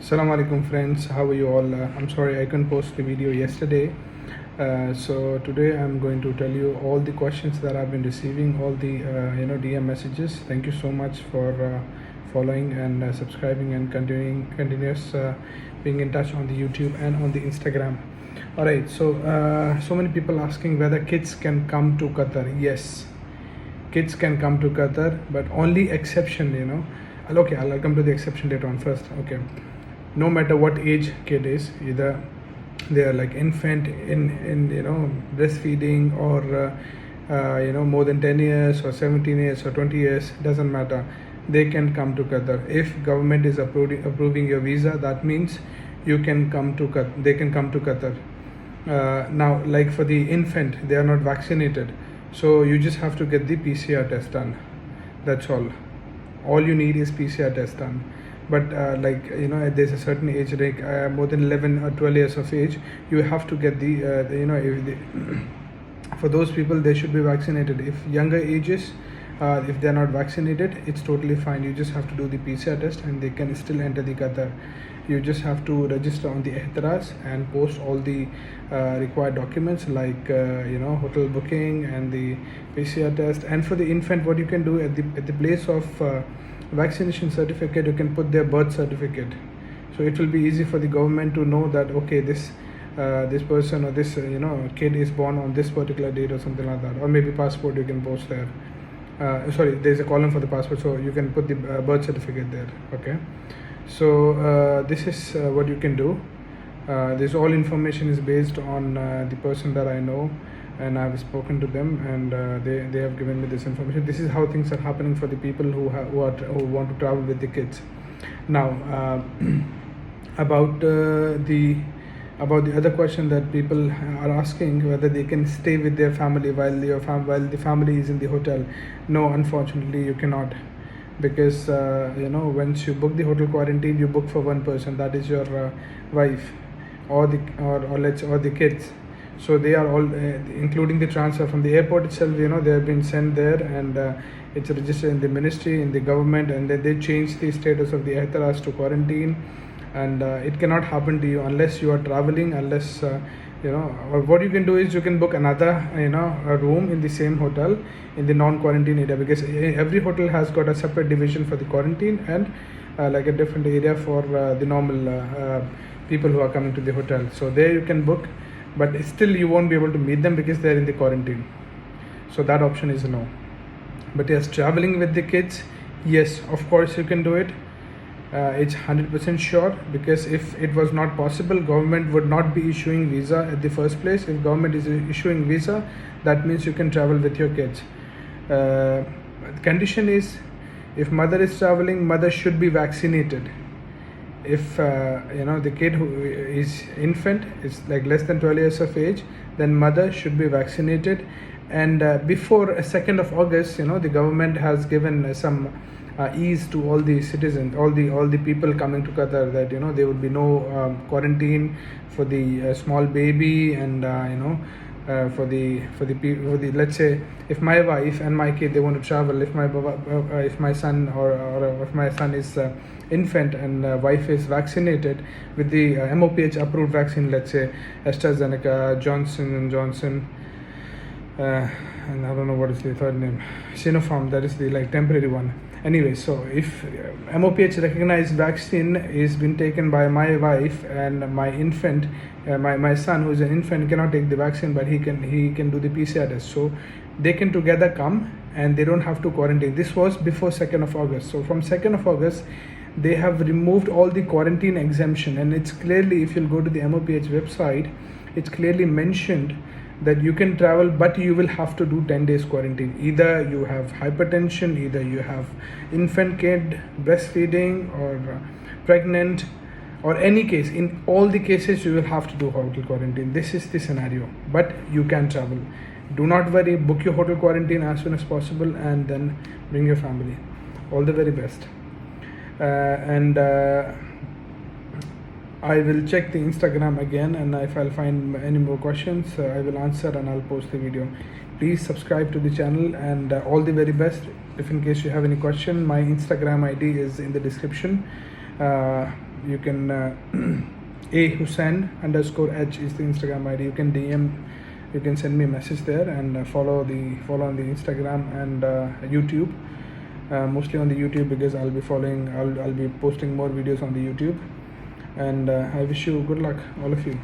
Assalamu alaikum friends, how are you all? I'm sorry I couldn't post the video yesterday. So today I'm going to tell you all the questions that I've been receiving, all the DM messages. Thank you so much for following and subscribing and continuous being in touch on the YouTube and on the Instagram. All right, so many people asking whether kids can come to Qatar. Yes, kids can come to Qatar, but only exception. Okay, I'll come to the exception later on. First, okay, no matter what age kid is, either they are like infant in breastfeeding or more than 10 years or 17 years or 20 years, doesn't matter, they can come to Qatar. If government is approving your visa, that means you can come to Qatar, they can come to Qatar. Now, like for the infant, they are not vaccinated, so you just have to get the PCR test done. That's all you need is PCR test done. But there's a certain age, like more than 11 or 12 years of age, you have to get for those people they should be vaccinated. If younger ages, if they're not vaccinated, it's totally fine. You just have to do the PCR test and they can still enter the Qatar. You just have to register on the Ehtiraz and post all the required documents like hotel booking and the PCR test. And for the infant, what you can do at the place of vaccination certificate, you can put their birth certificate. So it will be easy for the government to know that okay, this person or this kid is born on this particular date or something like that. Or maybe passport you can post there. Sorry, there's a column for the passport, so you can put the birth certificate there. Okay, so this is what you can do. This all information is based on the person that I know, and I've spoken to them, and they have given me this information. This is how things are happening for the people who want to travel with the kids. Now, about the other question that people are asking, whether they can stay with their family while the family is in the hotel. No, unfortunately, you cannot, because once you book the hotel quarantine, you book for one person, that is your wife or the kids. So they are all including the transfer from the airport itself. They have been sent there, and it's registered in the ministry, in the government, and then they change the status of the Ehtiraz to quarantine. And it cannot happen to you unless you are traveling, unless or what you can do is you can book another a room in the same hotel in the non-quarantine area, because every hotel has got a separate division for the quarantine and like a different area for the normal people who are coming to the hotel. So there you can book, but still you won't be able to meet them because they're in the quarantine. So that option is no. But yes, traveling with the kids, yes, of course you can do it. It's 100% sure, because if it was not possible, government would not be issuing visa at the first place. If government is issuing visa, that means you can travel with your kids. The condition is, if mother is traveling, mother should be vaccinated. If the kid who is infant is like less than 12 years of age, then mother should be vaccinated. And before 2nd of August, the government has given some ease to all the citizens, all the people coming to Qatar, that there would be no quarantine for the small baby, and for the let's say if my wife and my kid, they want to travel, if my son or if my son is infant and wife is vaccinated with the MOPH approved vaccine, let's say AstraZeneca, Johnson & Johnson, and I don't know what is the third name, Sinopharm, that is the like temporary one. Anyway, so if MOPH recognized vaccine is been taken by my wife, and my infant, my son who is an infant cannot take the vaccine, but he can do the PCR test, so they can together come and they don't have to quarantine. This was before 2nd of August. So from 2nd of August, they have removed all the quarantine exemption, and it's clearly, if you'll go to the MOPH website, it's clearly mentioned that you can travel, but you will have to do 10 days quarantine. Either you have hypertension, either you have infant kid, breastfeeding, or pregnant, or any case. In all the cases, you will have to do hotel quarantine. This is the scenario, but you can travel. Do not worry, book your hotel quarantine as soon as possible, and then bring your family. All the very best. I will check the Instagram again, and if I'll find any more questions, I will answer and I'll post the video. Please subscribe to the channel, and all the very best. If in case you have any question, my Instagram ID is in the description. you can a Hussain underscore H is the Instagram ID. You can DM, you can send me a message there, and follow on the Instagram and YouTube. Mostly on the YouTube, because I'll be posting more videos on the YouTube. And I wish you good luck, all of you.